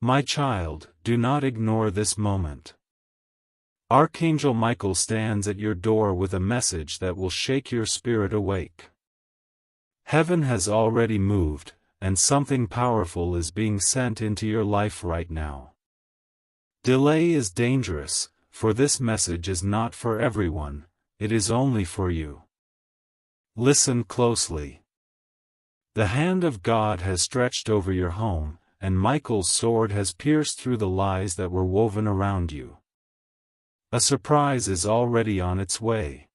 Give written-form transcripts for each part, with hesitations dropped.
My child, do not ignore this moment. Archangel Michael stands at your door with a message that will shake your spirit awake. Heaven has already moved, and something powerful is being sent into your life right now. Delay is dangerous, for this message is not for everyone, it is only for you. Listen closely. The hand of God has stretched over your home, and Michael's sword has pierced through the lies that were woven around you. A surprise is already on its way.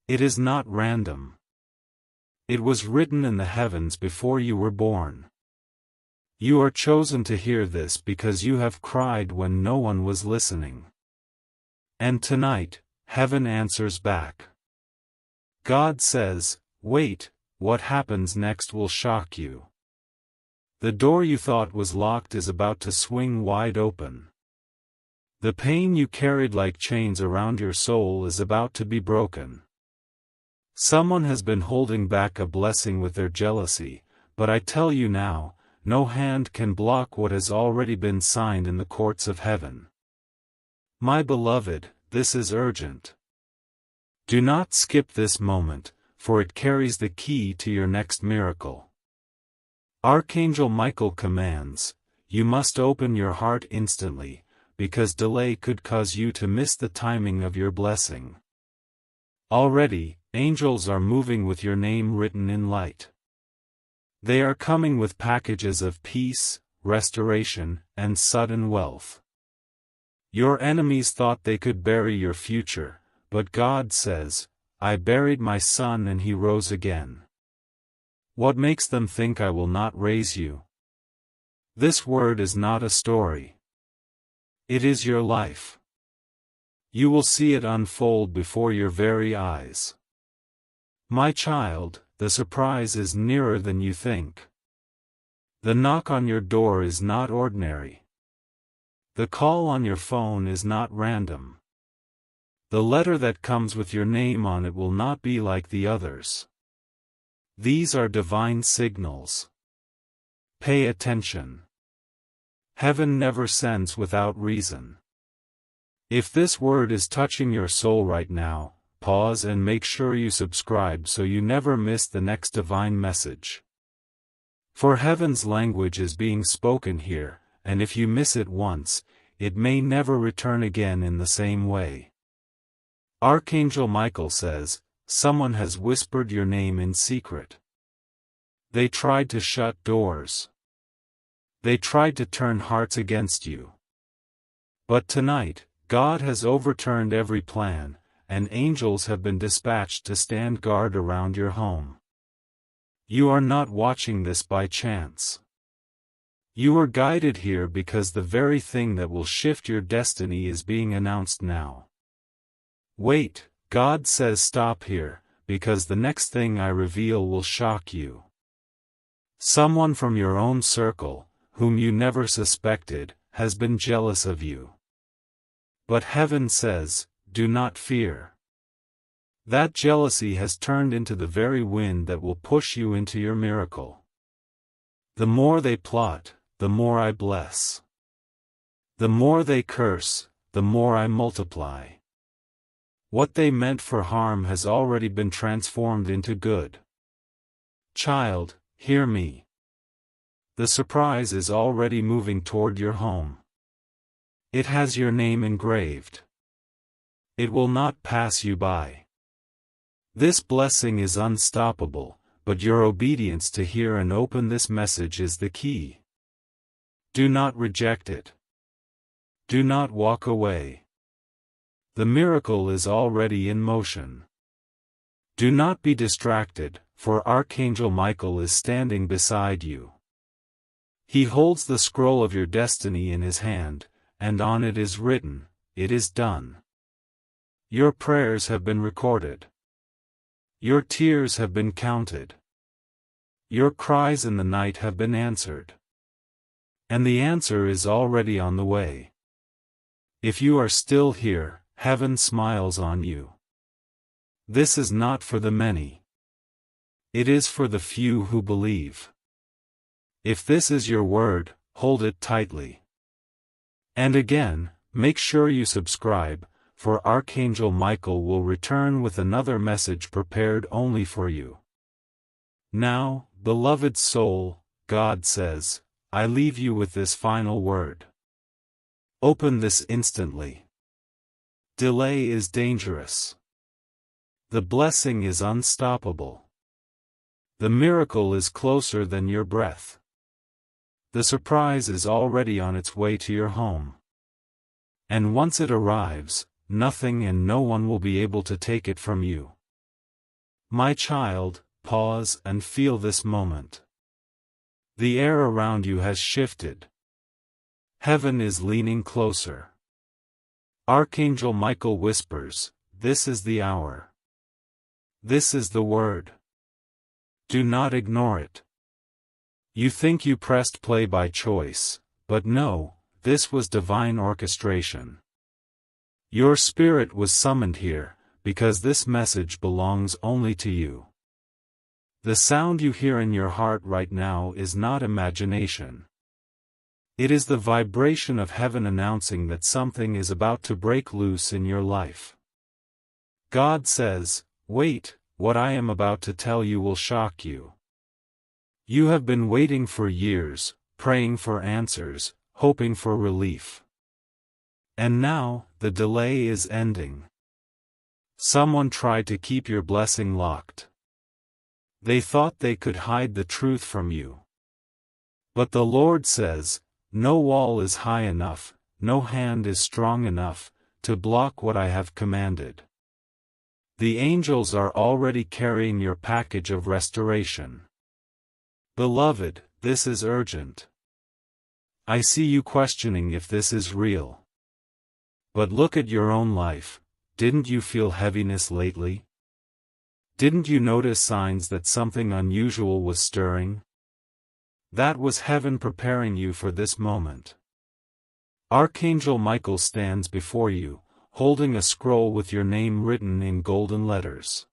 It is not random. It was written in the heavens before you were born. You are chosen to hear this because you have cried when no one was listening. And tonight, heaven answers back. God says, wait, what happens next will shock you. The door you thought was locked is about to swing wide open. The pain you carried like chains around your soul is about to be broken. Someone has been holding back a blessing with their jealousy, but I tell you now, no hand can block what has already been signed in the courts of heaven. My beloved, this is urgent. Do not skip this moment, for it carries the key to your next miracle. Archangel Michael commands, you must open your heart instantly, because delay could cause you to miss the timing of your blessing. Already, angels are moving with your name written in light. They are coming with packages of peace, restoration, and sudden wealth. Your enemies thought they could bury your future, but God says, I buried my son and he rose again. What makes them think I will not raise you? This word is not a story. It is your life. You will see it unfold before your very eyes. My child, the surprise is nearer than you think. The knock on your door is not ordinary. The call on your phone is not random. The letter that comes with your name on it will not be like the others. These are divine signals. Pay attention. Heaven never sends without reason. If this word is touching your soul right now, pause and make sure you subscribe so you never miss the next divine message. For heaven's language is being spoken here, and if you miss it once, it may never return again in the same way. Archangel Michael says, someone has whispered your name in secret. They tried to shut doors. They tried to turn hearts against you. But tonight, God has overturned every plan, and angels have been dispatched to stand guard around your home. You are not watching this by chance. You are guided here because the very thing that will shift your destiny is being announced now. Wait, God says stop here, because the next thing I reveal will shock you. Someone from your own circle, whom you never suspected, has been jealous of you. But heaven says, do not fear. That jealousy has turned into the very wind that will push you into your miracle. The more they plot, the more I bless. The more they curse, the more I multiply. What they meant for harm has already been transformed into good. Child, hear me. The surprise is already moving toward your home. It has your name engraved. It will not pass you by. This blessing is unstoppable, but your obedience to hear and open this message is the key. Do not reject it. Do not walk away. The miracle is already in motion. Do not be distracted, for Archangel Michael is standing beside you. He holds the scroll of your destiny in his hand, and on it is written, "It is done." Your prayers have been recorded. Your tears have been counted. Your cries in the night have been answered. And the answer is already on the way. If you are still here, heaven smiles on you. This is not for the many. It is for the few who believe. If this is your word, hold it tightly. And again, make sure you subscribe, for Archangel Michael will return with another message prepared only for you. Now, beloved soul, God says, I leave you with this final word. Open this instantly. Delay is dangerous. The blessing is unstoppable. The miracle is closer than your breath. The surprise is already on its way to your home. And once it arrives, nothing and no one will be able to take it from you. My child, pause and feel this moment. The air around you has shifted. Heaven is leaning closer. Archangel Michael whispers, this is the hour. This is the word. Do not ignore it. You think you pressed play by choice, but no, this was divine orchestration. Your spirit was summoned here, because this message belongs only to you. The sound you hear in your heart right now is not imagination. It is the vibration of heaven announcing that something is about to break loose in your life. God says, wait, what I am about to tell you will shock you. You have been waiting for years, praying for answers, hoping for relief. And now, the delay is ending. Someone tried to keep your blessing locked. They thought they could hide the truth from you. But the Lord says, no wall is high enough, no hand is strong enough, to block what I have commanded. The angels are already carrying your package of restoration. Beloved, this is urgent. I see you questioning if this is real. But look at your own life, didn't you feel heaviness lately? Didn't you notice signs that something unusual was stirring? That was heaven preparing you for this moment. Archangel Michael stands before you, holding a scroll with your name written in golden letters.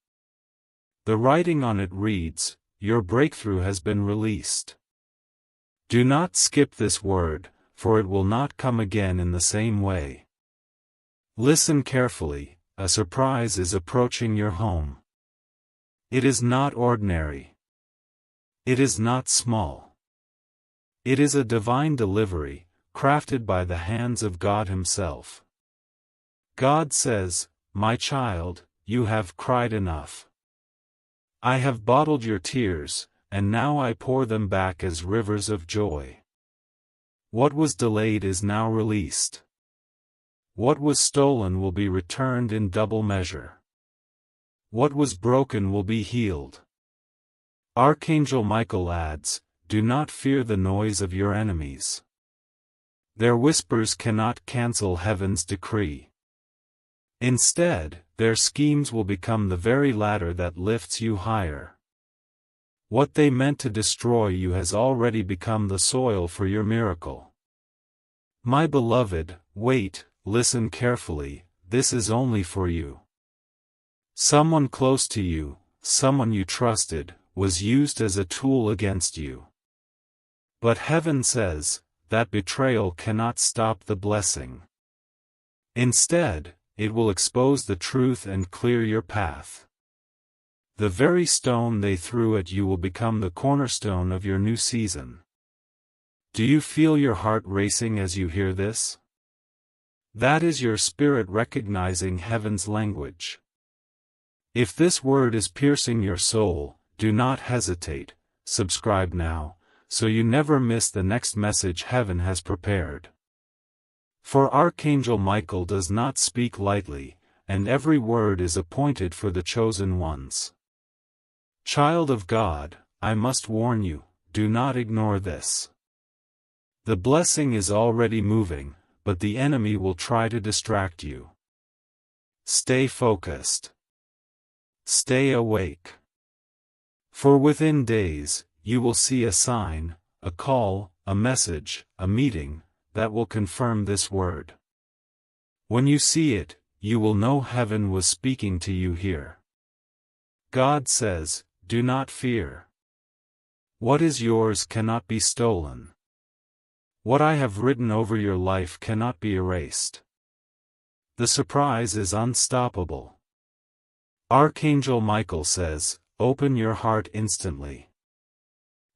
The writing on it reads, your breakthrough has been released. Do not skip this word, for it will not come again in the same way. Listen carefully, a surprise is approaching your home. It is not ordinary. It is not small. It is a divine delivery, crafted by the hands of God Himself. God says, my child, you have cried enough. I have bottled your tears, and now I pour them back as rivers of joy. What was delayed is now released. What was stolen will be returned in double measure. What was broken will be healed. Archangel Michael adds, do not fear the noise of your enemies. Their whispers cannot cancel heaven's decree. Instead, their schemes will become the very ladder that lifts you higher. What they meant to destroy you has already become the soil for your miracle. My beloved, wait, listen carefully, this is only for you. Someone close to you, someone you trusted, was used as a tool against you. But heaven says, that betrayal cannot stop the blessing. Instead, it will expose the truth and clear your path. The very stone they threw at you will become the cornerstone of your new season. Do you feel your heart racing as you hear this? That is your spirit recognizing heaven's language. If this word is piercing your soul, do not hesitate, subscribe now, so you never miss the next message heaven has prepared. For Archangel Michael does not speak lightly, and every word is appointed for the chosen ones. Child of God, I must warn you, do not ignore this. The blessing is already moving, but the enemy will try to distract you. Stay focused. Stay awake. For within days, you will see a sign, a call, a message, a meeting, that will confirm this word. When you see it, you will know heaven was speaking to you here. God says, do not fear. What is yours cannot be stolen. What I have written over your life cannot be erased. The surprise is unstoppable. Archangel Michael says, open your heart instantly.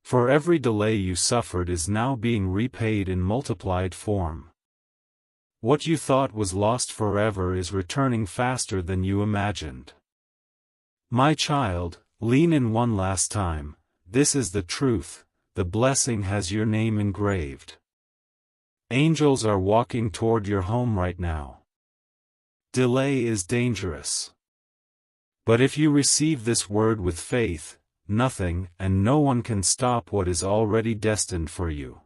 For every delay you suffered is now being repaid in multiplied form. What you thought was lost forever is returning faster than you imagined. My child, lean in one last time. This is the truth, the blessing has your name engraved. Angels are walking toward your home right now. Delay is dangerous. But if you receive this word with faith, nothing and no one can stop what is already destined for you.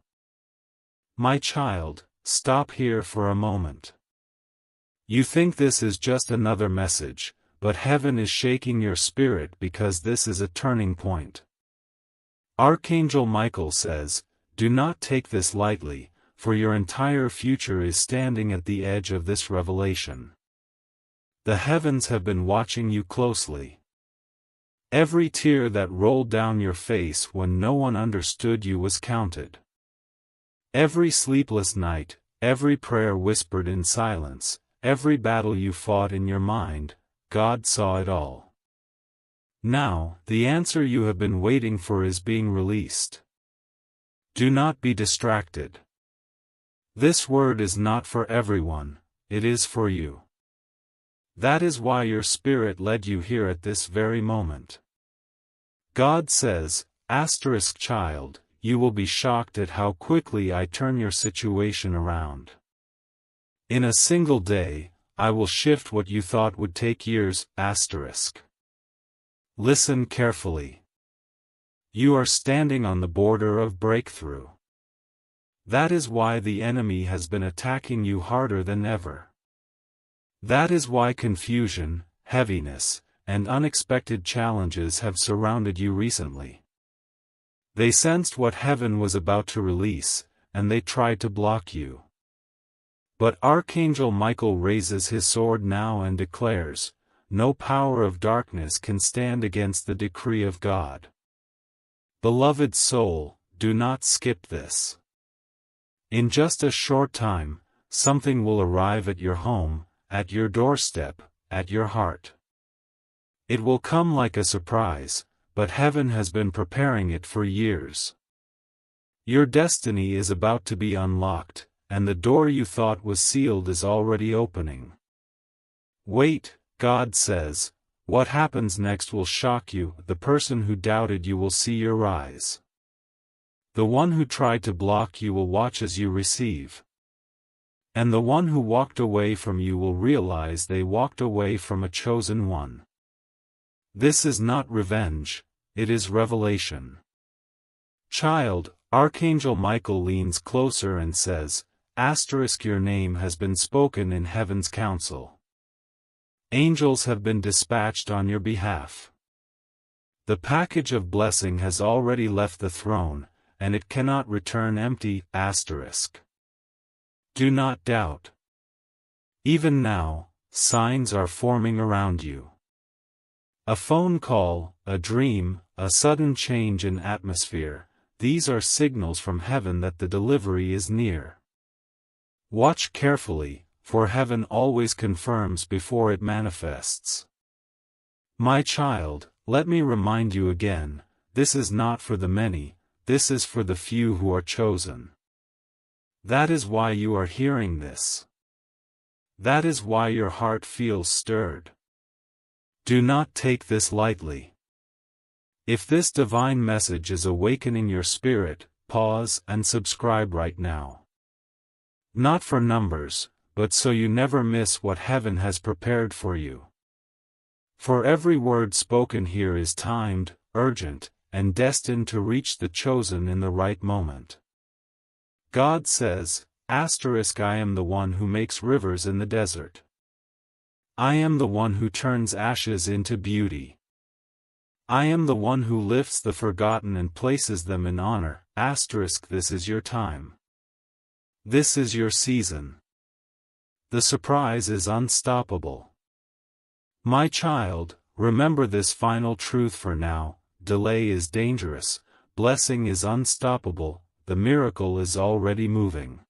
My child, stop here for a moment. You think this is just another message, but heaven is shaking your spirit because this is a turning point. Archangel Michael says, do not take this lightly, for your entire future is standing at the edge of this revelation. The heavens have been watching you closely. Every tear that rolled down your face when no one understood you was counted. Every sleepless night, every prayer whispered in silence, every battle you fought in your mind, God saw it all. Now, the answer you have been waiting for is being released. Do not be distracted. This word is not for everyone, it is for you. That is why your spirit led you here at this very moment. God says, child, you will be shocked at how quickly I turn your situation around. In a single day, I will shift what you thought would take years, Listen carefully. You are standing on the border of breakthrough. That is why the enemy has been attacking you harder than ever. That is why confusion, heaviness, and unexpected challenges have surrounded you recently. They sensed what heaven was about to release, and they tried to block you. But Archangel Michael raises his sword now and declares, no power of darkness can stand against the decree of God. Beloved soul, do not skip this. In just a short time, something will arrive at your home, at your doorstep, at your heart. It will come like a surprise, but heaven has been preparing it for years. Your destiny is about to be unlocked, and the door you thought was sealed is already opening. Wait, God says, what happens next will shock you. The person who doubted you will see your rise. The one who tried to block you will watch as you receive. And the one who walked away from you will realize they walked away from a chosen one. This is not revenge, it is revelation. Child, Archangel Michael leans closer and says, your name has been spoken in heaven's council. Angels have been dispatched on your behalf. The package of blessing has already left the throne, and it cannot return empty. Do not doubt. Even now, signs are forming around you. A phone call, a dream, a sudden change in atmosphere, these are signals from heaven that the delivery is near. Watch carefully, for heaven always confirms before it manifests. My child, let me remind you again, this is not for the many, this is for the few who are chosen. That is why you are hearing this. That is why your heart feels stirred. Do not take this lightly. If this divine message is awakening your spirit, pause and subscribe right now. Not for numbers, but so you never miss what heaven has prepared for you. For every word spoken here is timed, urgent, and destined to reach the chosen in the right moment. God says, I am the one who makes rivers in the desert. I am the one who turns ashes into beauty. I am the one who lifts the forgotten and places them in honor. This is your time. This is your season. The surprise is unstoppable. My child, remember this final truth for now, delay is dangerous, blessing is unstoppable, the miracle is already moving.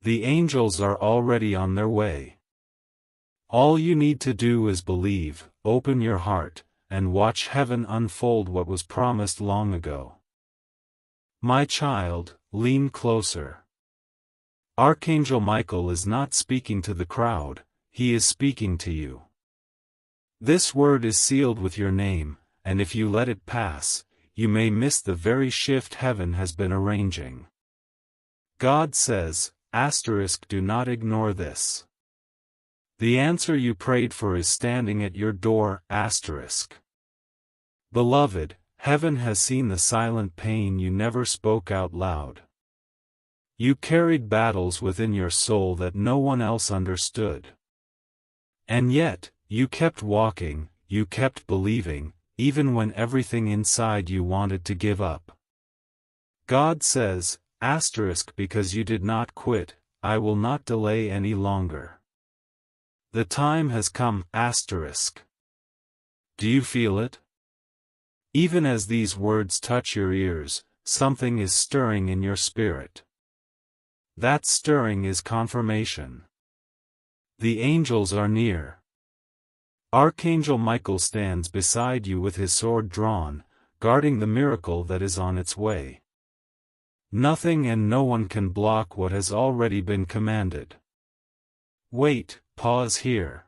The angels are already on their way. All you need to do is believe, open your heart, and watch heaven unfold what was promised long ago. My child, lean closer. Archangel Michael is not speaking to the crowd, he is speaking to you. This word is sealed with your name, and if you let it pass, you may miss the very shift heaven has been arranging. God says, do not ignore this. The answer you prayed for is standing at your door, Beloved, heaven has seen the silent pain you never spoke out loud. You carried battles within your soul that no one else understood. And yet, you kept walking, you kept believing, even when everything inside you wanted to give up. God says, because you did not quit, I will not delay any longer. The time has come, Do you feel it? Even as these words touch your ears, something is stirring in your spirit. That stirring is confirmation. The angels are near. Archangel Michael stands beside you with his sword drawn, guarding the miracle that is on its way. Nothing and no one can block what has already been commanded. Wait, pause here.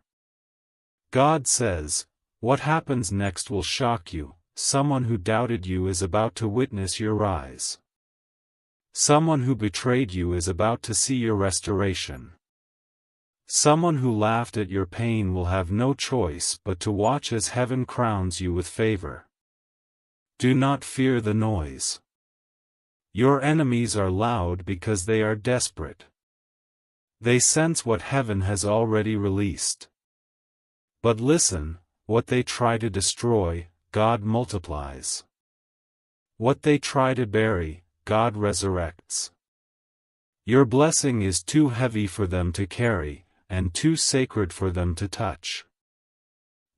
God says, what happens next will shock you. Someone who doubted you is about to witness your rise. Someone who betrayed you is about to see your restoration. Someone who laughed at your pain will have no choice but to watch as heaven crowns you with favor. Do not fear the noise. Your enemies are loud because they are desperate. They sense what heaven has already released. But listen, what they try to destroy, God multiplies. What they try to bury, God resurrects. Your blessing is too heavy for them to carry, and too sacred for them to touch.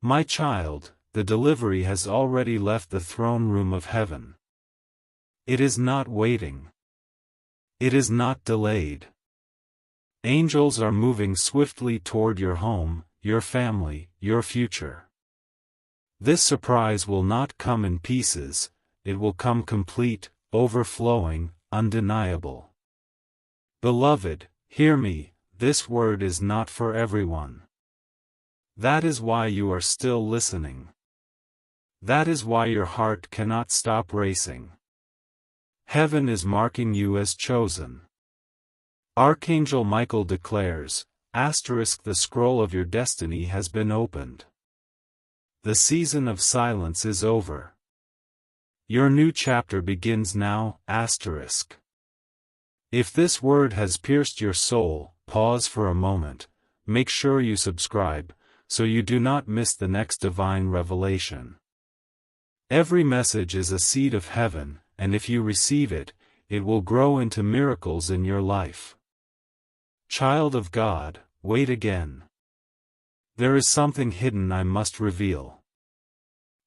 My child, the delivery has already left the throne room of heaven. It is not waiting. It is not delayed. Angels are moving swiftly toward your home, your family, your future. This surprise will not come in pieces, it will come complete, overflowing, undeniable. Beloved, hear me, this word is not for everyone. That is why you are still listening. That is why your heart cannot stop racing. Heaven is marking you as chosen. Archangel Michael declares, the scroll of your destiny has been opened. The season of silence is over. Your new chapter begins now, If this word has pierced your soul, pause for a moment, make sure you subscribe, so you do not miss the next divine revelation. Every message is a seed of heaven, and if you receive it, it will grow into miracles in your life. Child of God, wait again. There is something hidden I must reveal.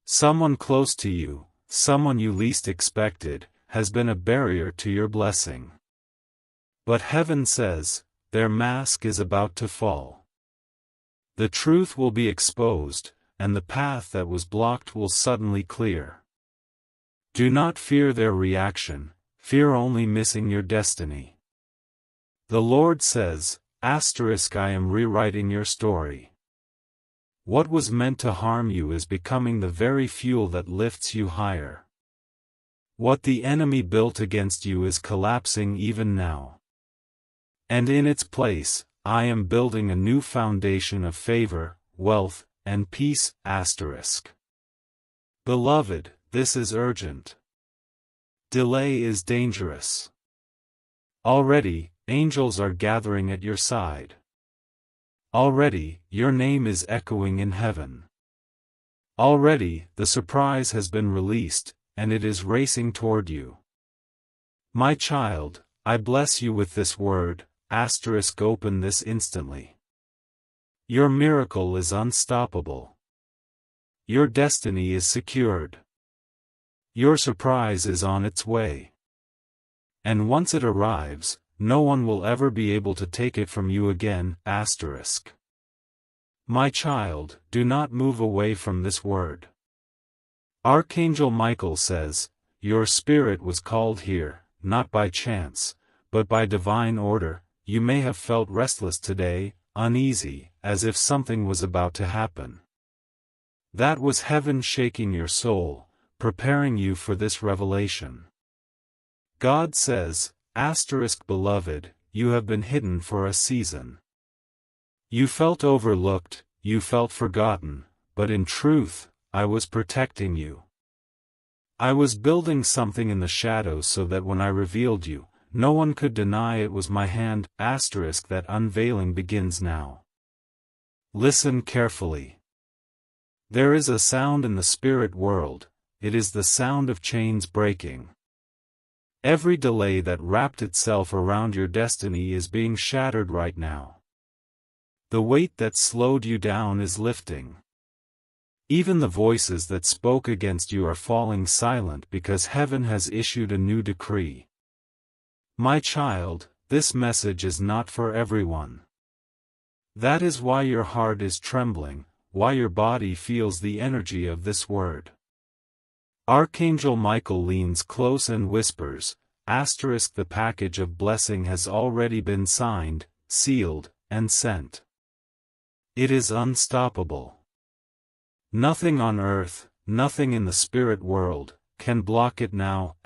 Someone close to you, someone you least expected, has been a barrier to your blessing. But heaven says, their mask is about to fall. The truth will be exposed, and the path that was blocked will suddenly clear. Do not fear their reaction, fear only missing your destiny. The Lord says, I am rewriting your story. What was meant to harm you is becoming the very fuel that lifts you higher. What the enemy built against you is collapsing even now. And in its place, I am building a new foundation of favor, wealth, and peace, Beloved, this is urgent. Delay is dangerous. Already, angels are gathering at your side. Already, your name is echoing in heaven. Already, the surprise has been released, and it is racing toward you. My child, I bless you with this word, open this instantly. Your miracle is unstoppable. Your destiny is secured. Your surprise is on its way. And once it arrives, no one will ever be able to take it from you again. My child, do not move away from this word. Archangel Michael says, your spirit was called here, not by chance, but by divine order. You may have felt restless today, uneasy, as if something was about to happen. That was heaven shaking your soul, preparing you for this revelation. God says, beloved, you have been hidden for a season. You felt overlooked, you felt forgotten, but in truth, I was protecting you. I was building something in the shadows so that when I revealed you, no one could deny it was my hand. That unveiling begins now. Listen carefully. There is a sound in the spirit world, it is the sound of chains breaking. Every delay that wrapped itself around your destiny is being shattered right now. The weight that slowed you down is lifting. Even the voices that spoke against you are falling silent because heaven has issued a new decree. My child, this message is not for everyone. That is why your heart is trembling, why your body feels the energy of this word. Archangel Michael leans close and whispers, the package of blessing has already been signed, sealed, and sent. It is unstoppable. Nothing on earth, nothing in the spirit world, can block it now.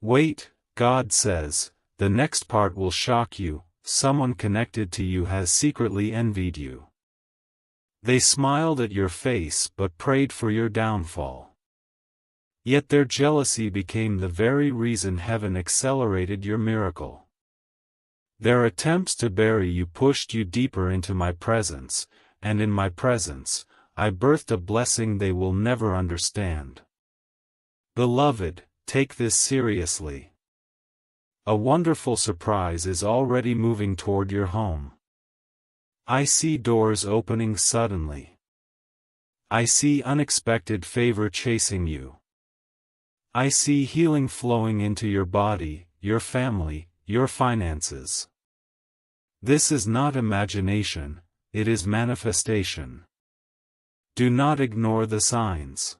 Wait, God says, the next part will shock you. Someone connected to you has secretly envied you. They smiled at your face but prayed for your downfall. Yet their jealousy became the very reason heaven accelerated your miracle. Their attempts to bury you pushed you deeper into my presence, and in my presence, I birthed a blessing they will never understand. Beloved, take this seriously. A wonderful surprise is already moving toward your home. I see doors opening suddenly. I see unexpected favor chasing you. I see healing flowing into your body, your family, your finances. This is not imagination, it is manifestation. Do not ignore the signs.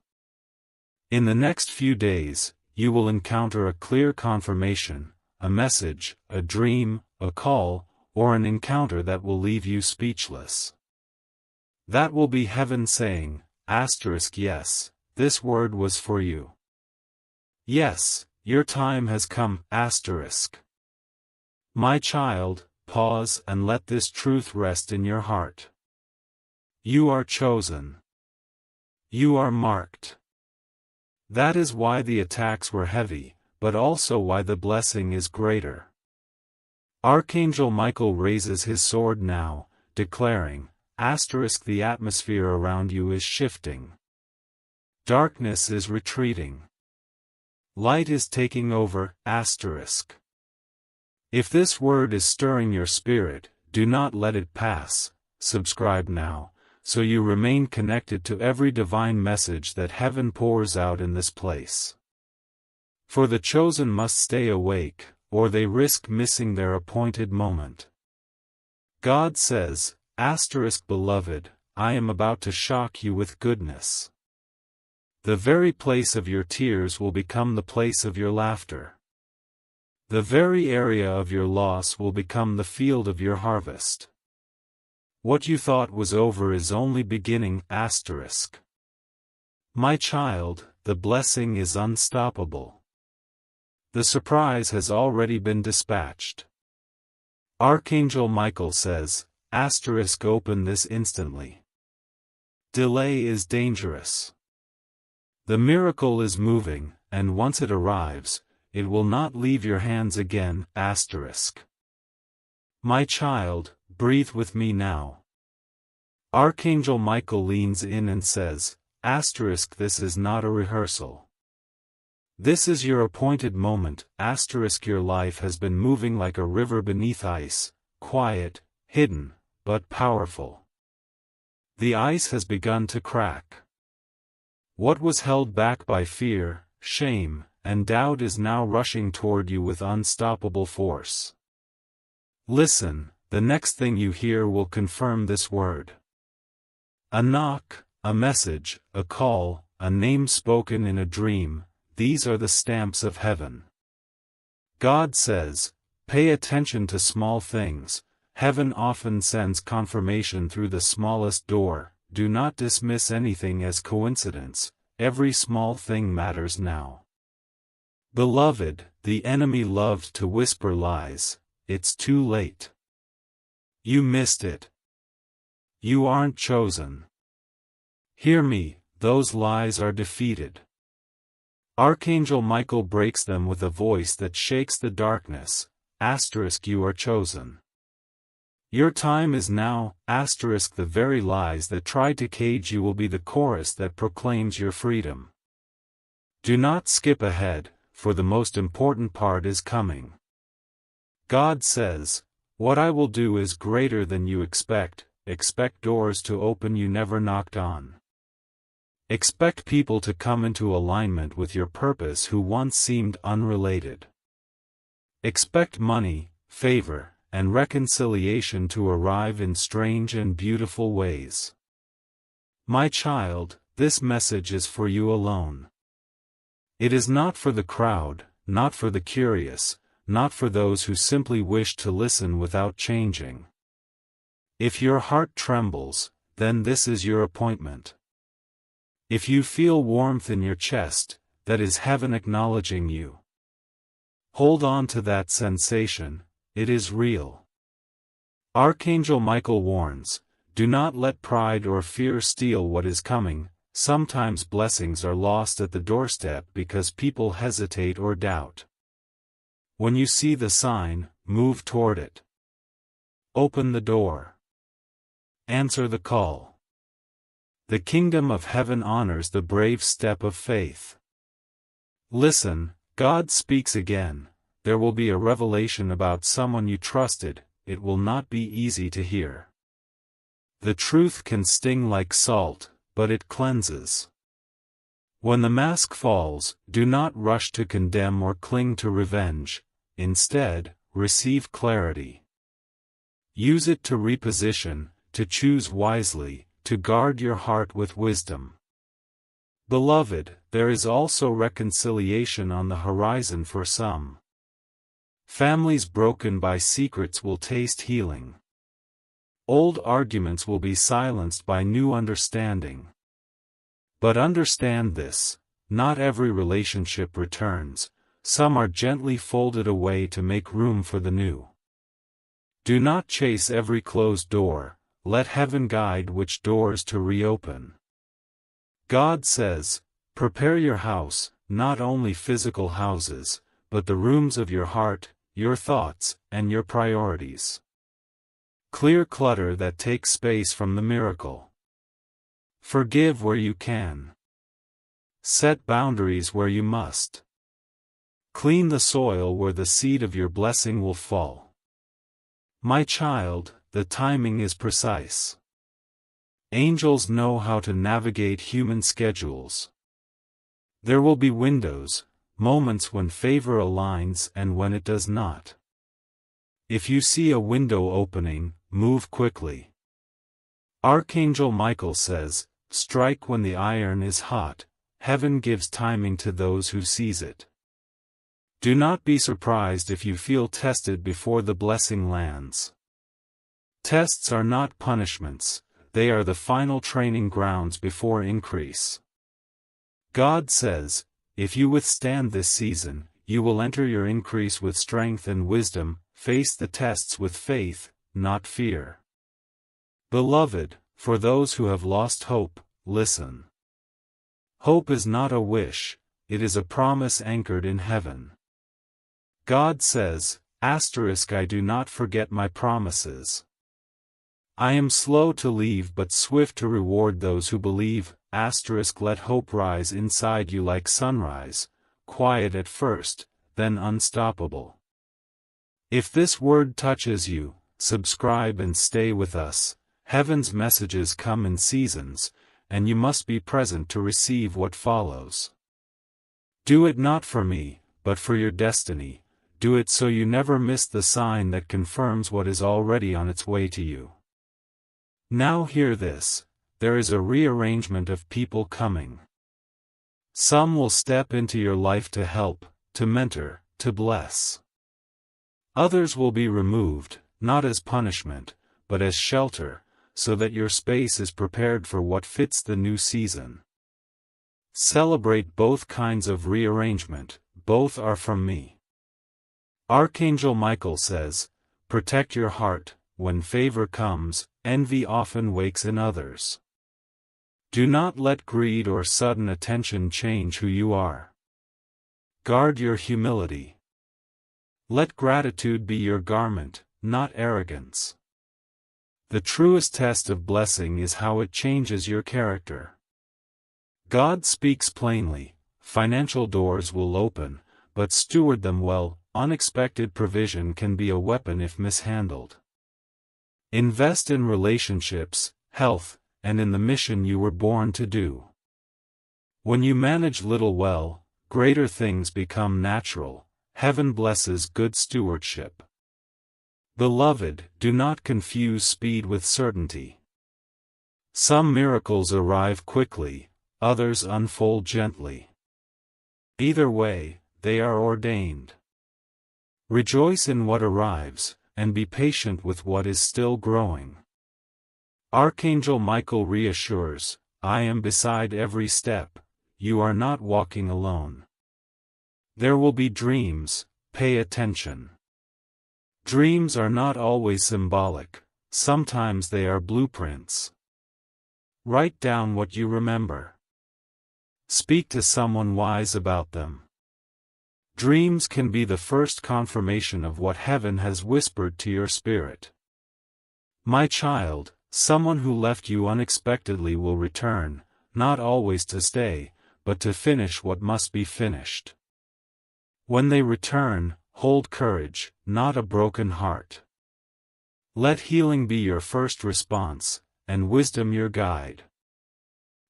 In the next few days, you will encounter a clear confirmation, a message, a dream, a call, or an encounter that will leave you speechless. That will be heaven saying, yes, this word was for you. Yes, your time has come, My child, pause and let this truth rest in your heart. You are chosen. You are marked. That is why the attacks were heavy, but also why the blessing is greater. Archangel Michael raises his sword now, declaring, the atmosphere around you is shifting. Darkness is retreating. Light is taking over, If this word is stirring your spirit, do not let it pass. Subscribe now, so you remain connected to every divine message that heaven pours out in this place. For the chosen must stay awake, or they risk missing their appointed moment. God says, beloved, I am about to shock you with goodness. The very place of your tears will become the place of your laughter. The very area of your loss will become the field of your harvest. What you thought was over is only beginning, My child, the blessing is unstoppable. The surprise has already been dispatched. Archangel Michael says, open this instantly. Delay is dangerous. The miracle is moving, and once it arrives, it will not leave your hands again, My child, breathe with me now. Archangel Michael leans in and says, this is not a rehearsal. This is your appointed moment, your life has been moving like a river beneath ice, quiet, hidden, but powerful. The ice has begun to crack. What was held back by fear, shame, and doubt is now rushing toward you with unstoppable force. Listen, the next thing you hear will confirm this word. A knock, a message, a call, a name spoken in a dream, these are the stamps of heaven. God says, pay attention to small things. Heaven often sends confirmation through the smallest door. Do not dismiss anything as coincidence. Every small thing matters now. Beloved, the enemy loved to whisper lies. It's too late. You missed it. You aren't chosen. Hear me, those lies are defeated. Archangel Michael breaks them with a voice that shakes the darkness. You are chosen. Your time is now. The very lies that tried to cage you will be the chorus that proclaims your freedom. Do not skip ahead, for the most important part is coming. God says, what I will do is greater than you expect. Expect doors to open you never knocked on. Expect people to come into alignment with your purpose who once seemed unrelated. Expect money, favor, and reconciliation to arrive in strange and beautiful ways. My child, this message is for you alone. It is not for the crowd, not for the curious, not for those who simply wish to listen without changing. If your heart trembles, then this is your appointment. If you feel warmth in your chest, that is heaven acknowledging you. Hold on to that sensation, it is real. Archangel Michael warns, do not let pride or fear steal what is coming. Sometimes blessings are lost at the doorstep because people hesitate or doubt. When you see the sign, move toward it. Open the door. Answer the call. The kingdom of heaven honors the brave step of faith. Listen, God speaks again. There will be a revelation about someone you trusted. It will not be easy to hear. The truth can sting like salt, but it cleanses. When the mask falls, do not rush to condemn or cling to revenge. Instead, receive clarity. Use it to reposition, to choose wisely, to guard your heart with wisdom. Beloved, there is also reconciliation on the horizon for some. Families broken by secrets will taste healing. Old arguments will be silenced by new understanding. But understand this, not every relationship returns, some are gently folded away to make room for the new. Do not chase every closed door, let heaven guide which doors to reopen. God says, prepare your house, not only physical houses, but the rooms of your heart, your thoughts, and your priorities. Clear clutter that takes space from the miracle. Forgive where you can. Set boundaries where you must. Clean the soil where the seed of your blessing will fall. My child, the timing is precise. Angels know how to navigate human schedules. There will be windows, moments when favor aligns and when it does not. If you see a window opening, move quickly. Archangel Michael says, strike when the iron is hot. Heaven gives timing to those who seize it. Do not be surprised if you feel tested before the blessing lands. Tests are not punishments, they are the final training grounds before increase. God says, if you withstand this season, you will enter your increase with strength and wisdom. Face the tests with faith, not fear. Beloved, for those who have lost hope, listen. Hope is not a wish, it is a promise anchored in heaven. God says, I do not forget my promises. I am slow to leave but swift to reward those who believe. Let hope rise inside you like sunrise, quiet at first, then unstoppable. If this word touches you, subscribe and stay with us. Heaven's messages come in seasons, and you must be present to receive what follows. Do it not for me, but for your destiny. Do it so you never miss the sign that confirms what is already on its way to you. Now hear this, there is a rearrangement of people coming. Some will step into your life to help, to mentor, to bless. Others will be removed, not as punishment, but as shelter, so that your space is prepared for what fits the new season. Celebrate both kinds of rearrangement, both are from me. Archangel Michael says, protect your heart, when favor comes, envy often wakes in others. Do not let greed or sudden attention change who you are. Guard your humility. Let gratitude be your garment, not arrogance. The truest test of blessing is how it changes your character. God speaks plainly, financial doors will open, but steward them well. Unexpected provision can be a weapon if mishandled. Invest in relationships, health, and in the mission you were born to do. When you manage little well, greater things become natural. Heaven blesses good stewardship. Beloved, do not confuse speed with certainty. Some miracles arrive quickly, others unfold gently. Either way, they are ordained. Rejoice in what arrives, and be patient with what is still growing. Archangel Michael reassures, I am beside every step, you are not walking alone. There will be dreams, pay attention. Dreams are not always symbolic, sometimes they are blueprints. Write down what you remember. Speak to someone wise about them. Dreams can be the first confirmation of what heaven has whispered to your spirit. My child, someone who left you unexpectedly will return, not always to stay, but to finish what must be finished. When they return, hold courage, not a broken heart. Let healing be your first response, and wisdom your guide.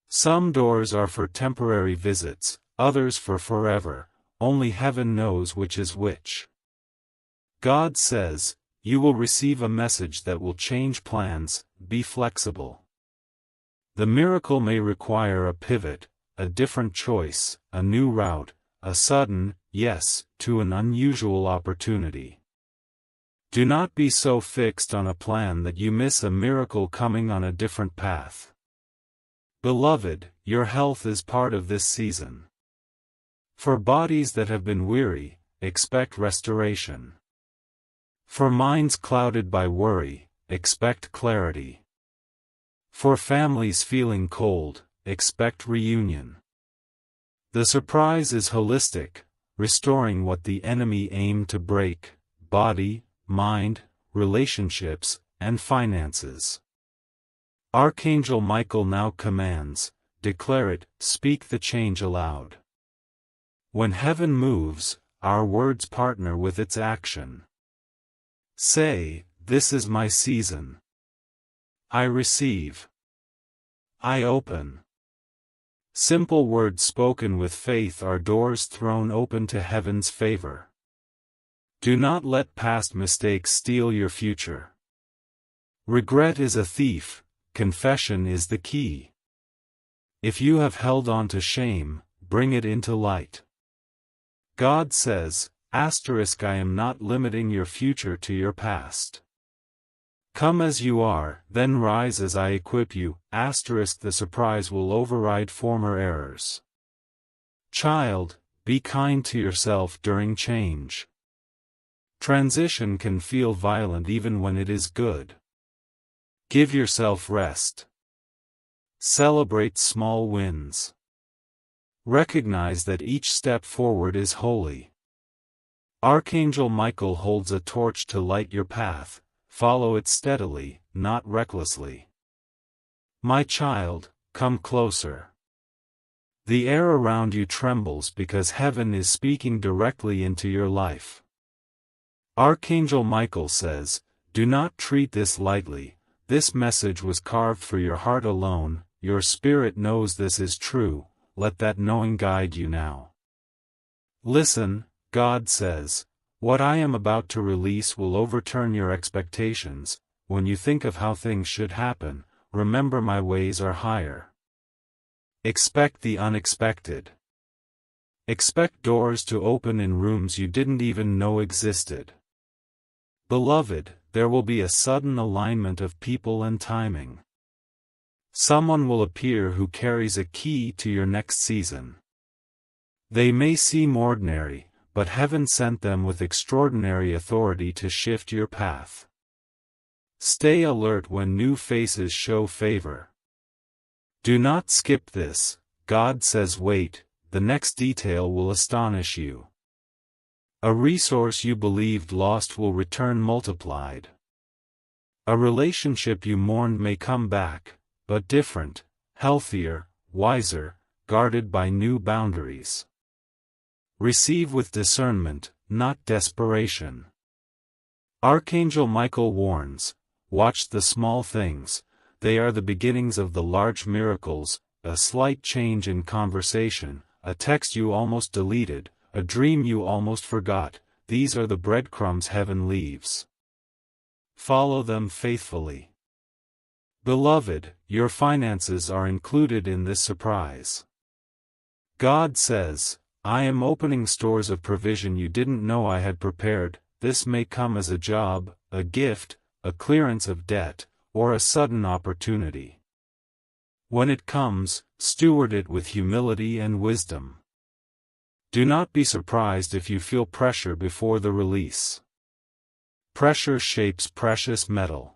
Some doors are for temporary visits, others for forever. Only heaven knows which is which. God says, you will receive a message that will change plans, be flexible. The miracle may require a pivot, a different choice, a new route, a sudden yes to an unusual opportunity. Do not be so fixed on a plan that you miss a miracle coming on a different path. Beloved, your health is part of this season. For bodies that have been weary, expect restoration. For minds clouded by worry, expect clarity. For families feeling cold, expect reunion. The surprise is holistic, restoring what the enemy aimed to break: body, mind, relationships, and finances. Archangel Michael now commands, declare it, speak the change aloud. When heaven moves, our words partner with its action. Say, this is my season. I receive. I open. Simple words spoken with faith are doors thrown open to heaven's favor. Do not let past mistakes steal your future. Regret is a thief, confession is the key. If you have held on to shame, bring it into light. God says, I am not limiting your future to your past. Come as you are, then rise as I equip you. The surprise will override former errors. Child, be kind to yourself during change. Transition can feel violent even when it is good. Give yourself rest. Celebrate small wins. Recognize that each step forward is holy. Archangel Michael holds a torch to light your path, follow it steadily, not recklessly. My child, come closer. The air around you trembles because heaven is speaking directly into your life. Archangel Michael says, do not treat this lightly, this message was carved for your heart alone, your spirit knows this is true. Let that knowing guide you now. Listen, God says, what I am about to release will overturn your expectations. When you think of how things should happen, remember my ways are higher. Expect the unexpected. Expect doors to open in rooms you didn't even know existed. Beloved, there will be a sudden alignment of people and timing. Someone will appear who carries a key to your next season. They may seem ordinary, but heaven sent them with extraordinary authority to shift your path. Stay alert when new faces show favor. Do not skip this. God says wait, the next detail will astonish you. A resource you believed lost will return multiplied. A relationship you mourned may come back, but different, healthier, wiser, guarded by new boundaries. Receive with discernment, not desperation. Archangel Michael warns, watch the small things, they are the beginnings of the large miracles. A slight change in conversation, a text you almost deleted, a dream you almost forgot, these are the breadcrumbs heaven leaves. Follow them faithfully. Beloved, your finances are included in this surprise. God says, I am opening stores of provision you didn't know I had prepared. This may come as a job, a gift, a clearance of debt, or a sudden opportunity. When it comes, steward it with humility and wisdom. Do not be surprised if you feel pressure before the release. Pressure shapes precious metal.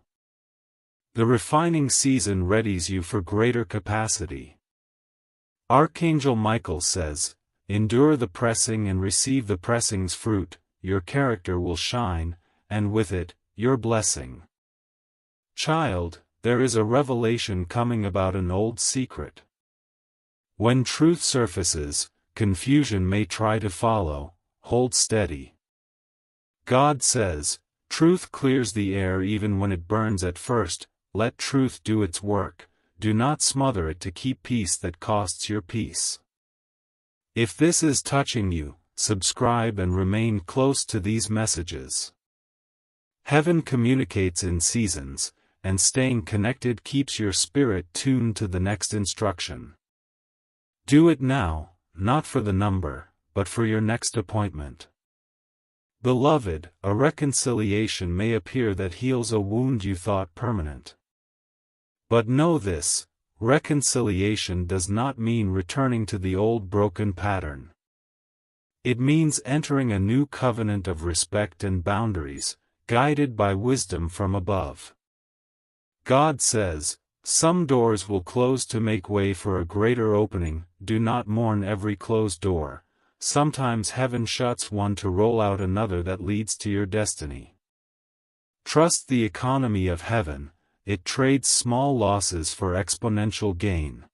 The refining season readies you for greater capacity. Archangel Michael says, endure the pressing and receive the pressing's fruit, your character will shine, and with it, your blessing. Child, there is a revelation coming about an old secret. When truth surfaces, confusion may try to follow. Hold steady. God says, truth clears the air even when it burns at first. Let truth do its work. Do not smother it to keep peace that costs your peace. If this is touching you, subscribe and remain close to these messages. Heaven communicates in seasons, and staying connected keeps your spirit tuned to the next instruction. Do it now, not for the number, but for your next appointment. Beloved, a reconciliation may appear that heals a wound you thought permanent. But know this, reconciliation does not mean returning to the old broken pattern. It means entering a new covenant of respect and boundaries, guided by wisdom from above. God says, some doors will close to make way for a greater opening. Do not mourn every closed door. Sometimes heaven shuts one to roll out another that leads to your destiny. Trust the economy of heaven, it trades small losses for exponential gain.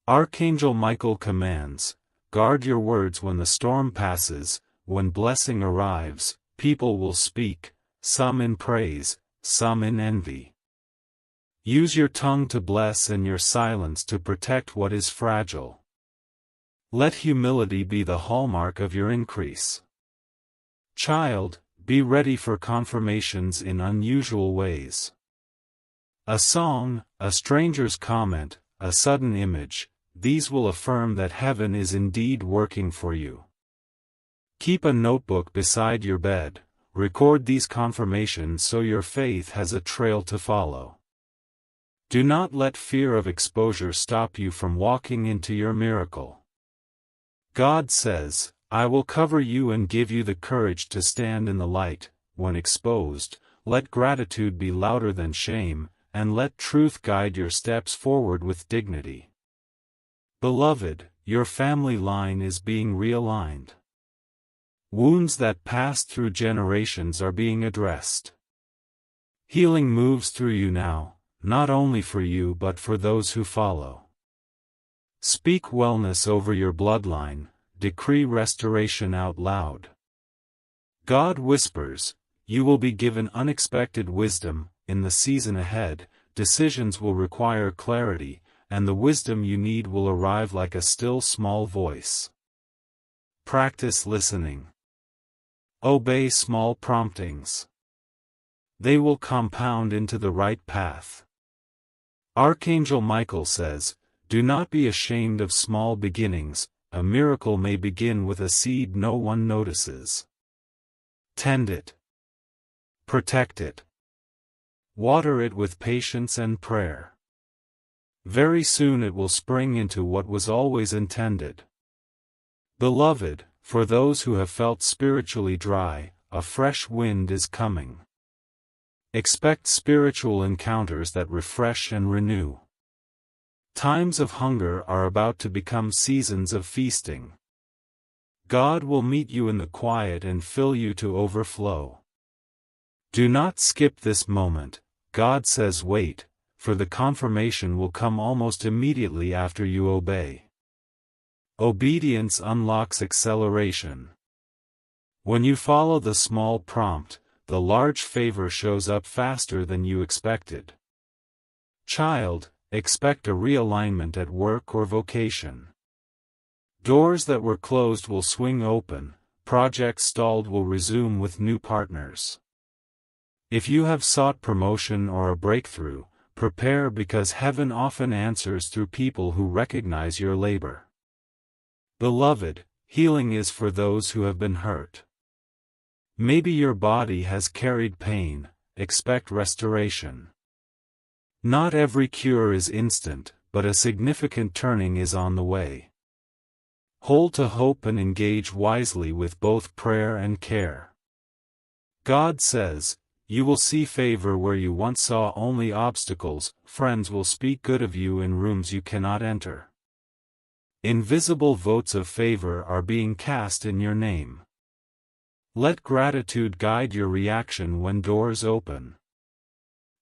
Archangel Michael commands, guard your words when the storm passes. When blessing arrives, people will speak, some in praise, some in envy. Use your tongue to bless and your silence to protect what is fragile. Let humility be the hallmark of your increase. Child, be ready for confirmations in unusual ways. A song, a stranger's comment, a sudden image, these will affirm that heaven is indeed working for you. Keep a notebook beside your bed, record these confirmations so your faith has a trail to follow. Do not let fear of exposure stop you from walking into your miracle. God says, I will cover you and give you the courage to stand in the light. When exposed, let gratitude be louder than shame, and let truth guide your steps forward with dignity. Beloved, your family line is being realigned. Wounds that passed through generations are being addressed. Healing moves through you now, not only for you but for those who follow. Speak wellness over your bloodline, decree restoration out loud. God whispers, you will be given unexpected wisdom. In the season ahead, decisions will require clarity, and the wisdom you need will arrive like a still small voice. Practice listening. Obey small promptings. They will compound into the right path. Archangel Michael says, "Do not be ashamed of small beginnings, a miracle may begin with a seed no one notices. Tend it. Protect it. Water it with patience and prayer. Very soon it will spring into what was always intended." Beloved, for those who have felt spiritually dry, a fresh wind is coming. Expect spiritual encounters that refresh and renew. Times of hunger are about to become seasons of feasting. God will meet you in the quiet and fill you to overflow. Do not skip this moment. God says wait, for the confirmation will come almost immediately after you obey. Obedience unlocks acceleration. When you follow the small prompt, the large favor shows up faster than you expected. Child, expect a realignment at work or vocation. Doors that were closed will swing open, projects stalled will resume with new partners. If you have sought promotion or a breakthrough, prepare because heaven often answers through people who recognize your labor. Beloved, healing is for those who have been hurt. Maybe your body has carried pain, expect restoration. Not every cure is instant, but a significant turning is on the way. Hold to hope and engage wisely with both prayer and care. God says, "You will see favor where you once saw only obstacles, friends will speak good of you in rooms you cannot enter. Invisible votes of favor are being cast in your name." Let gratitude guide your reaction when doors open.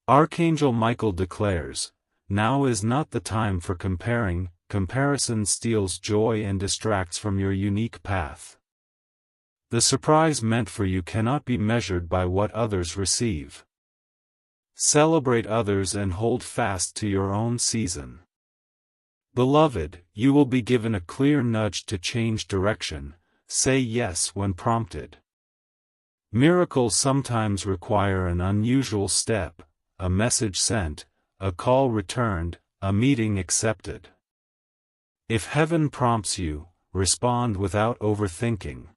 Archangel Michael declares, "Now is not the time for comparing, comparison steals joy and distracts from your unique path. The surprise meant for you cannot be measured by what others receive. Celebrate others and hold fast to your own season." Beloved, you will be given a clear nudge to change direction. Say yes when prompted. Miracles sometimes require an unusual step, a message sent, a call returned, a meeting accepted. If heaven prompts you, respond without overthinking.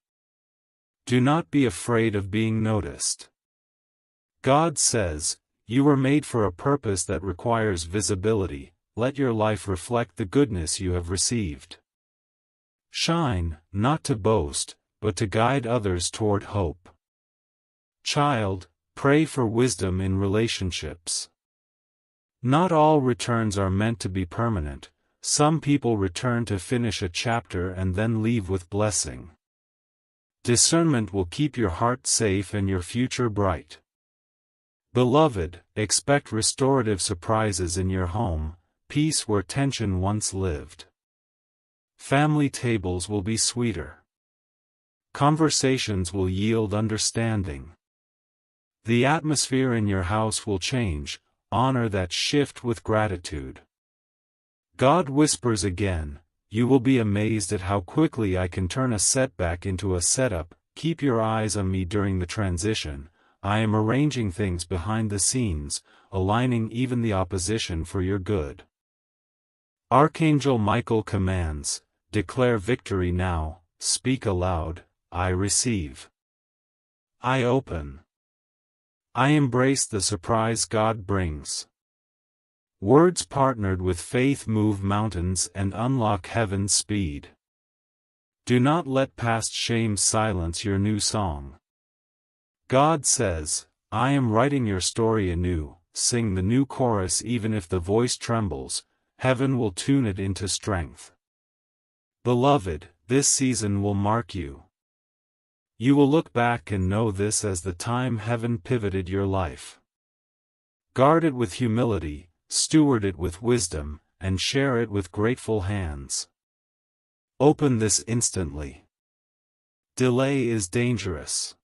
Do not be afraid of being noticed. God says, "You were made for a purpose that requires visibility. Let your life reflect the goodness you have received. Shine, not to boast, but to guide others toward hope." Child, pray for wisdom in relationships. Not all returns are meant to be permanent. Some people return to finish a chapter and then leave with blessing. Discernment will keep your heart safe and your future bright. Beloved, expect restorative surprises in your home, peace where tension once lived. Family tables will be sweeter. Conversations will yield understanding. The atmosphere in your house will change. Honor that shift with gratitude. God whispers again, "You will be amazed at how quickly I can turn a setback into a setup. Keep your eyes on me during the transition. I am arranging things behind the scenes, aligning even the opposition for your good." Archangel Michael commands, "Declare victory now, speak aloud, I receive. I open. I embrace the surprise God brings." Words partnered with faith move mountains and unlock heaven's speed. Do not let past shame silence your new song. God says, "I am writing your story anew." Sing the new chorus even if the voice trembles. Heaven will tune it into strength. Beloved, this season will mark you. You will look back and know this as the time heaven pivoted your life. Guard it with humility, steward it with wisdom, and share it with grateful hands. Open this instantly. Delay is dangerous.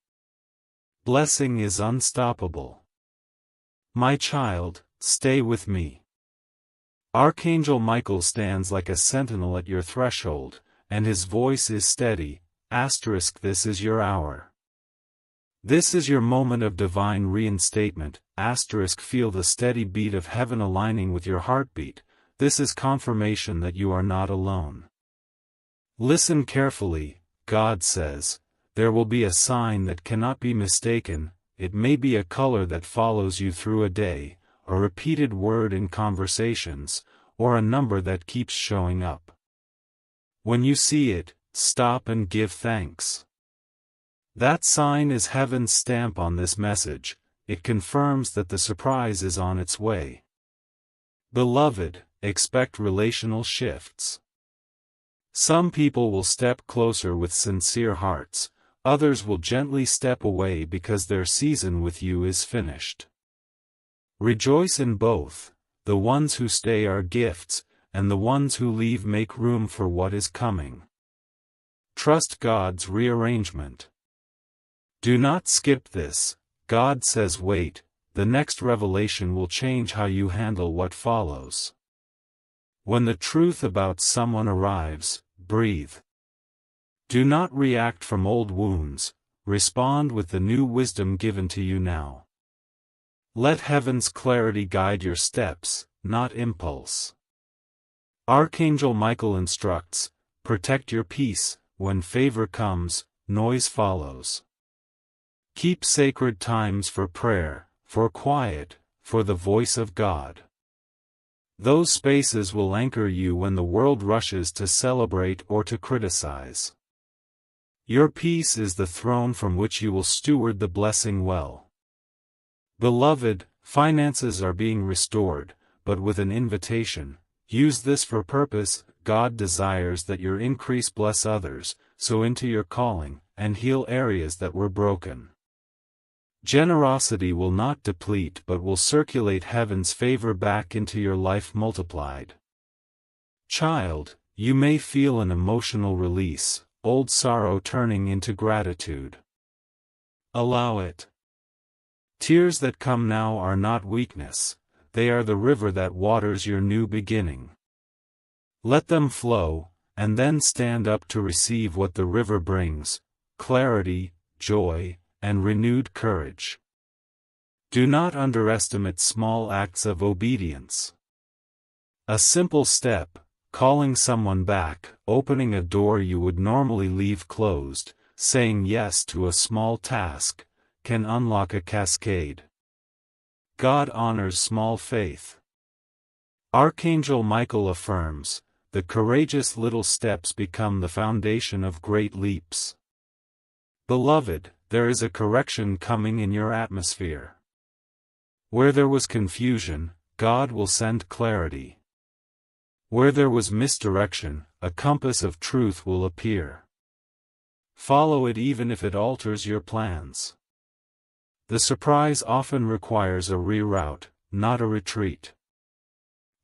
Blessing is unstoppable. My child, stay with me. Archangel Michael stands like a sentinel at your threshold, and his voice is steady. This is your hour. This is your moment of divine reinstatement. Feel the steady beat of heaven aligning with your heartbeat. This is confirmation that you are not alone. Listen carefully. God says, there will be a sign that cannot be mistaken. It may be a color that follows you through a day, a repeated word in conversations, or a number that keeps showing up. When you see it, stop and give thanks. That sign is heaven's stamp on this message. It confirms that the surprise is on its way. Beloved, expect relational shifts. Some people will step closer with sincere hearts, others will gently step away because their season with you is finished. Rejoice in both. The ones who stay are gifts, and the ones who leave make room for what is coming. Trust God's rearrangement. Do not skip this. God says wait, the next revelation will change how you handle what follows. When the truth about someone arrives, breathe. Do not react from old wounds, respond with the new wisdom given to you now. Let heaven's clarity guide your steps, not impulse. Archangel Michael instructs, protect your peace. When favor comes, noise follows. Keep sacred times for prayer, for quiet, for the voice of God. Those spaces will anchor you when the world rushes to celebrate or to criticize. Your peace is the throne from which you will steward the blessing well. Beloved, finances are being restored, but with an invitation. Use this for purpose. God desires that your increase bless others, so into your calling, and heal areas that were broken. Generosity will not deplete but will circulate heaven's favor back into your life multiplied. Child, you may feel an emotional release, old sorrow turning into gratitude. Allow it. Tears that come now are not weakness, they are the river that waters your new beginning. Let them flow, and then stand up to receive what the river brings: clarity, joy, and renewed courage. Do not underestimate small acts of obedience. A simple step, calling someone back, opening a door you would normally leave closed, saying yes to a small task, can unlock a cascade. God honors small faith. Archangel Michael affirms, the courageous little steps become the foundation of great leaps. Beloved, there is a correction coming in your atmosphere. Where there was confusion, God will send clarity. Where there was misdirection, a compass of truth will appear. Follow it even if it alters your plans. The surprise often requires a reroute, not a retreat.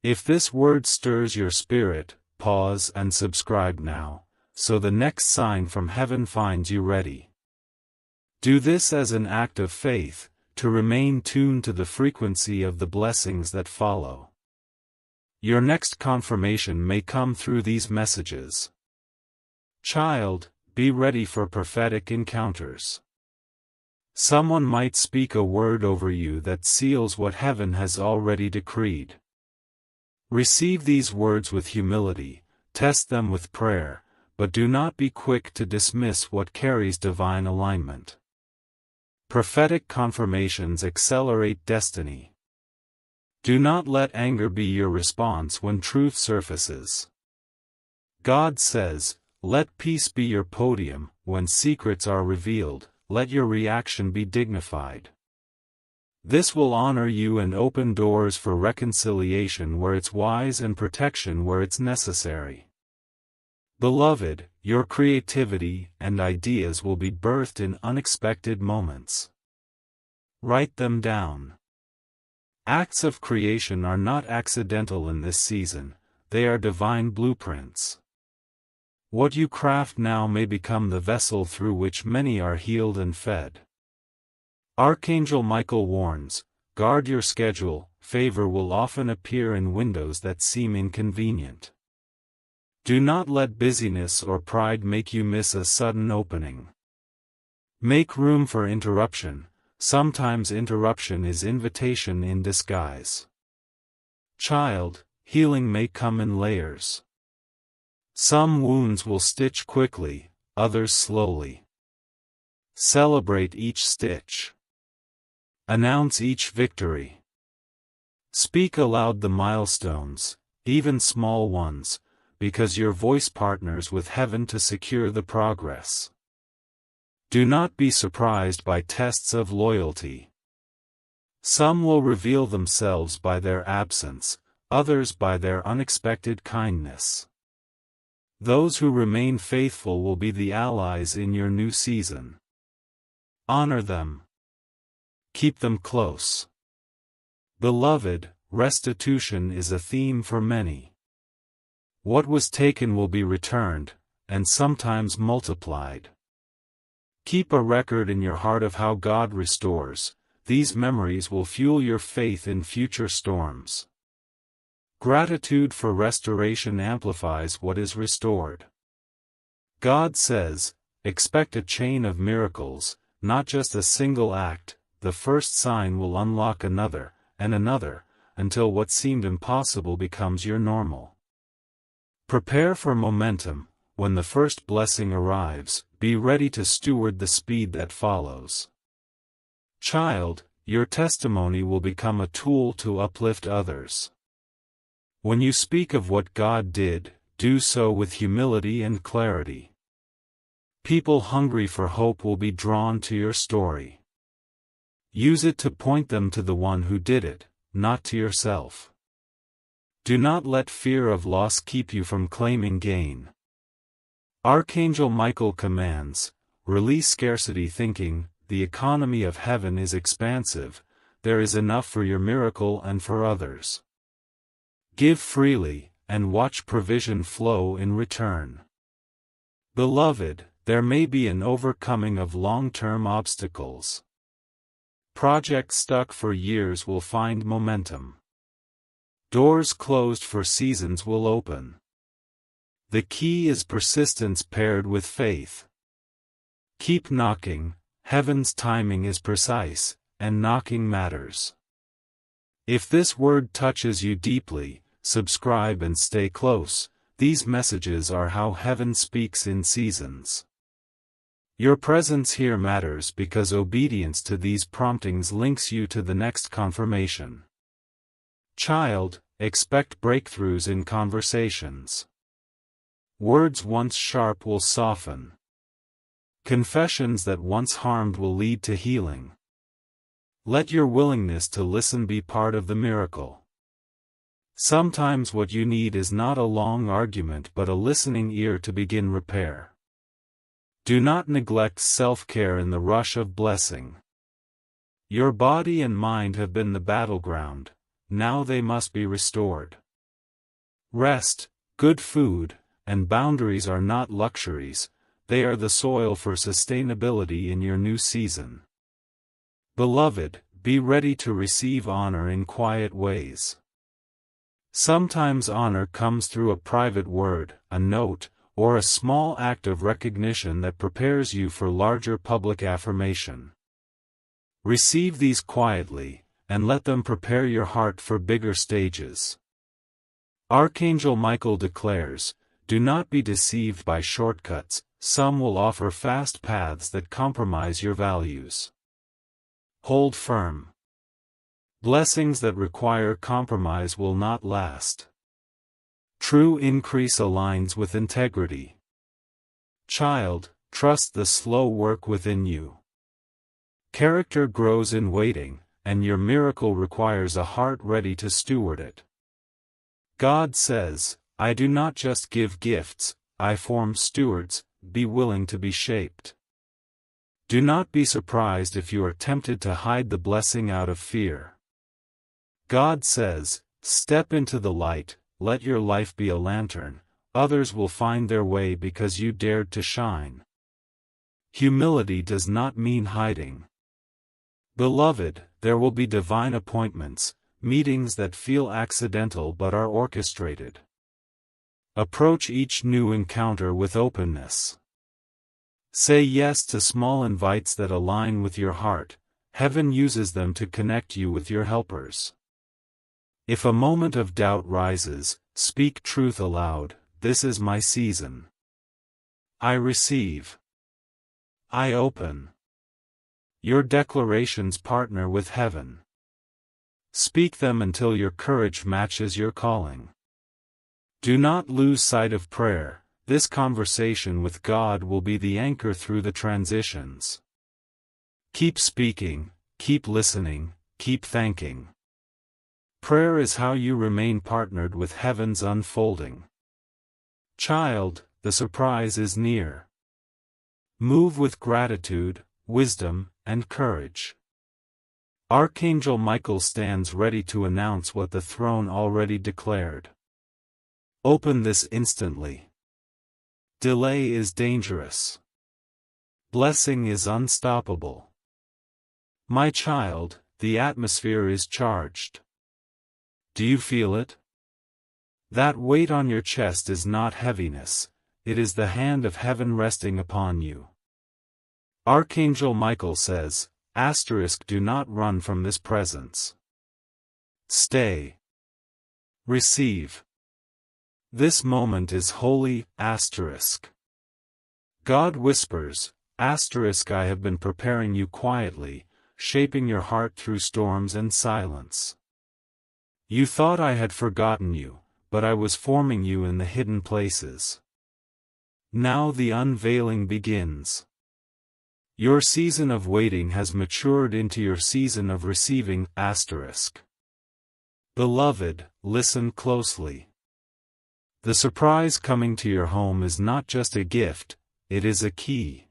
If this word stirs your spirit, pause and subscribe now, so the next sign from heaven finds you ready. Do this as an act of faith, to remain tuned to the frequency of the blessings that follow. Your next confirmation may come through these messages. Child, be ready for prophetic encounters. Someone might speak a word over you that seals what heaven has already decreed. Receive these words with humility, test them with prayer, but do not be quick to dismiss what carries divine alignment. Prophetic confirmations accelerate destiny. Do not let anger be your response when truth surfaces. God says, let peace be your podium. When secrets are revealed, let your reaction be dignified. This will honor you and open doors for reconciliation where it's wise and protection where it's necessary. Beloved, your creativity and ideas will be birthed in unexpected moments. Write them down. Acts of creation are not accidental in this season, they are divine blueprints. What you craft now may become the vessel through which many are healed and fed. Archangel Michael warns, guard your schedule. Favor will often appear in windows that seem inconvenient. Do not let busyness or pride make you miss a sudden opening. Make room for interruption. Sometimes interruption is invitation in disguise. Child, healing may come in layers. Some wounds will stitch quickly, others slowly. Celebrate each stitch. Announce each victory. Speak aloud the milestones, even small ones, because your voice partners with heaven to secure the progress. Do not be surprised by tests of loyalty. Some will reveal themselves by their absence, others by their unexpected kindness. Those who remain faithful will be the allies in your new season. Honor them. Keep them close. Beloved, restitution is a theme for many. What was taken will be returned, and sometimes multiplied. Keep a record in your heart of how God restores. These memories will fuel your faith in future storms. Gratitude for restoration amplifies what is restored. God says, expect a chain of miracles, not just a single act. The first sign will unlock another, and another, until what seemed impossible becomes your normal. Prepare for momentum. When the first blessing arrives, be ready to steward the speed that follows. Child, your testimony will become a tool to uplift others. When you speak of what God did, do so with humility and clarity. People hungry for hope will be drawn to your story. Use it to point them to the one who did it, not to yourself. Do not let fear of loss keep you from claiming gain. Archangel Michael commands, release scarcity thinking. The economy of heaven is expansive, there is enough for your miracle and for others. Give freely, and watch provision flow in return. Beloved, there may be an overcoming of long-term obstacles. Projects stuck for years will find momentum. Doors closed for seasons will open. The key is persistence paired with faith. Keep knocking. Heaven's timing is precise, and knocking matters. If this word touches you deeply, subscribe and stay close. These messages are how heaven speaks in seasons. Your presence here matters because obedience to these promptings links you to the next confirmation. Child, expect breakthroughs in conversations. Words once sharp will soften. Confessions that once harmed will lead to healing. Let your willingness to listen be part of the miracle. Sometimes what you need is not a long argument but a listening ear to begin repair. Do not neglect self-care in the rush of blessing. Your body and mind have been the battleground, now they must be restored. Rest, good food, and boundaries are not luxuries. They are the soil for sustainability in your new season. Beloved, be ready to receive honor in quiet ways. Sometimes honor comes through a private word, a note, or a small act of recognition that prepares you for larger public affirmation. Receive these quietly, and let them prepare your heart for bigger stages. Archangel Michael declares, do not be deceived by shortcuts. Some will offer fast paths that compromise your values. Hold firm. Blessings that require compromise will not last. True increase aligns with integrity. Child, trust the slow work within you. Character grows in waiting, and your miracle requires a heart ready to steward it. God says, I do not just give gifts, I form stewards. Be willing to be shaped. Do not be surprised if you are tempted to hide the blessing out of fear. God says, step into the light, let your life be a lantern, others will find their way because you dared to shine. Humility does not mean hiding. Beloved, there will be divine appointments, meetings that feel accidental but are orchestrated. Approach each new encounter with openness. Say yes to small invites that align with your heart. Heaven uses them to connect you with your helpers. If a moment of doubt rises, speak truth aloud. This is my season. I receive. I open. Your declarations partner with heaven. Speak them until your courage matches your calling. Do not lose sight of prayer. This conversation with God will be the anchor through the transitions. Keep speaking, keep listening, keep thanking. Prayer is how you remain partnered with heaven's unfolding. Child, the surprise is near. Move with gratitude, wisdom, and courage. Archangel Michael stands ready to announce what the throne already declared. Open this instantly. Delay is dangerous. Blessing is unstoppable. My child, the atmosphere is charged. Do you feel it? That weight on your chest is not heaviness, it is the hand of heaven resting upon you. Archangel Michael says, do not run from this presence. Stay. Receive. This moment is holy, God whispers, I have been preparing you quietly, shaping your heart through storms and silence. You thought I had forgotten you, but I was forming you in the hidden places. Now the unveiling begins. Your season of waiting has matured into your season of receiving, Beloved, listen closely. The surprise coming to your home is not just a gift, it is a key.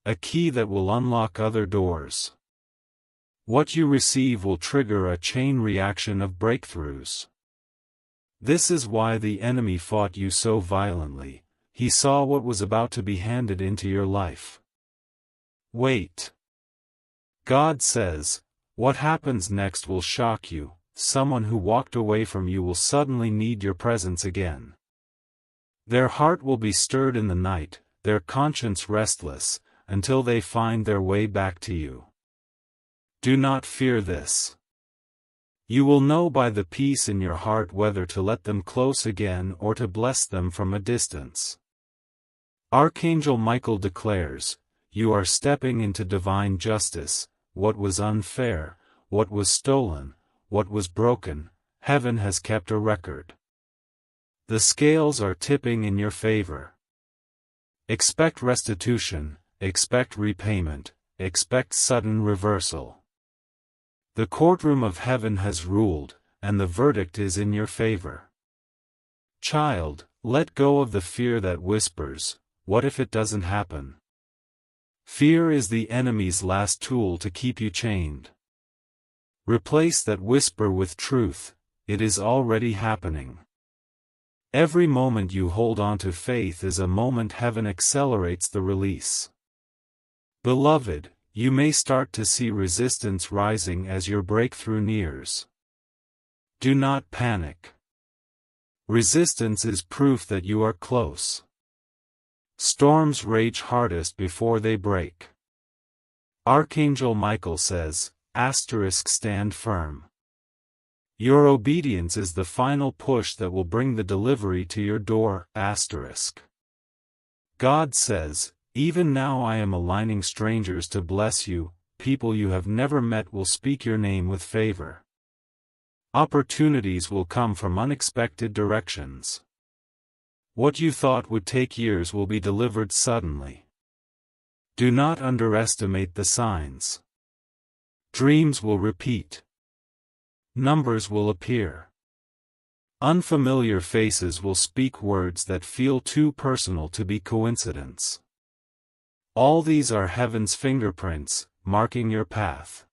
A key that will unlock other doors. What you receive will trigger a chain reaction of breakthroughs. This is why the enemy fought you so violently. He saw what was about to be handed into your life. Wait. God says, what happens next will shock you. Someone who walked away from you will suddenly need your presence again. Their heart will be stirred in the night, their conscience restless, until they find their way back to you. Do not fear this. You will know by the peace in your heart whether to let them close again or to bless them from a distance. Archangel Michael declares, you are stepping into divine justice. What was unfair, what was stolen, what was broken, heaven has kept a record. The scales are tipping in your favor. Expect restitution, expect repayment, expect sudden reversal. The courtroom of heaven has ruled, and the verdict is in your favor. Child, let go of the fear that whispers, what if it doesn't happen? Fear is the enemy's last tool to keep you chained. Replace that whisper with truth, it is already happening. Every moment you hold on to faith is a moment heaven accelerates the release. Beloved, you may start to see resistance rising as your breakthrough nears. Do not panic. Resistance is proof that you are close. Storms rage hardest before they break. Archangel Michael says, stand firm. Your obedience is the final push that will bring the delivery to your door, God says, even now I am aligning strangers to bless you, people you have never met will speak your name with favor. Opportunities will come from unexpected directions. What you thought would take years will be delivered suddenly. Do not underestimate the signs. Dreams will repeat. Numbers will appear. Unfamiliar faces will speak words that feel too personal to be coincidence. All these are heaven's fingerprints, marking your path.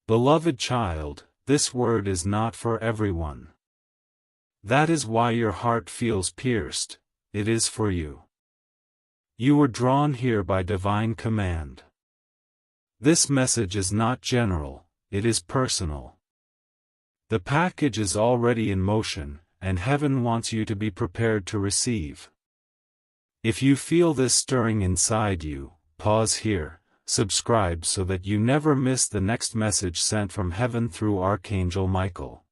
Beloved child, this word is not for everyone. That is why your heart feels pierced, it is for you. You were drawn here by divine command. This message is not general, it is personal. The package is already in motion, and heaven wants you to be prepared to receive. If you feel this stirring inside you, pause here, subscribe so that you never miss the next message sent from heaven through Archangel Michael.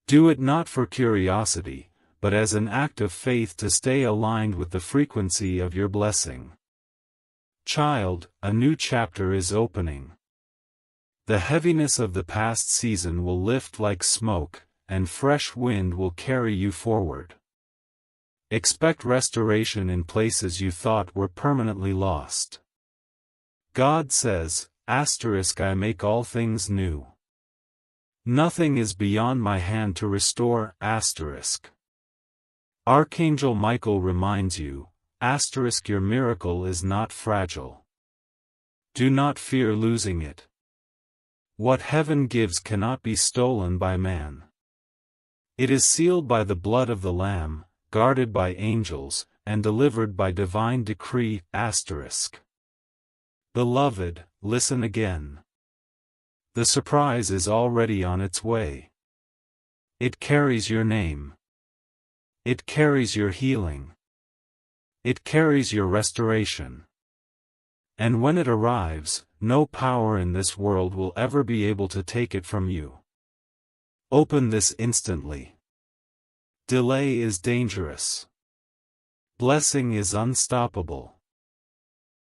Do it not for curiosity, but as an act of faith to stay aligned with the frequency of your blessing. Child, a new chapter is opening. The heaviness of the past season will lift like smoke, and fresh wind will carry you forward. Expect restoration in places you thought were permanently lost. God says, I make all things new. Nothing is beyond my hand to restore, Archangel Michael reminds you, your miracle is not fragile. Do not fear losing it. What heaven gives cannot be stolen by man. It is sealed by the blood of the Lamb, guarded by angels, and delivered by divine decree, Beloved, listen again. The surprise is already on its way. It carries your name. It carries your healing. It carries your restoration. And when it arrives, no power in this world will ever be able to take it from you. Open this instantly. Delay is dangerous. Blessing is unstoppable.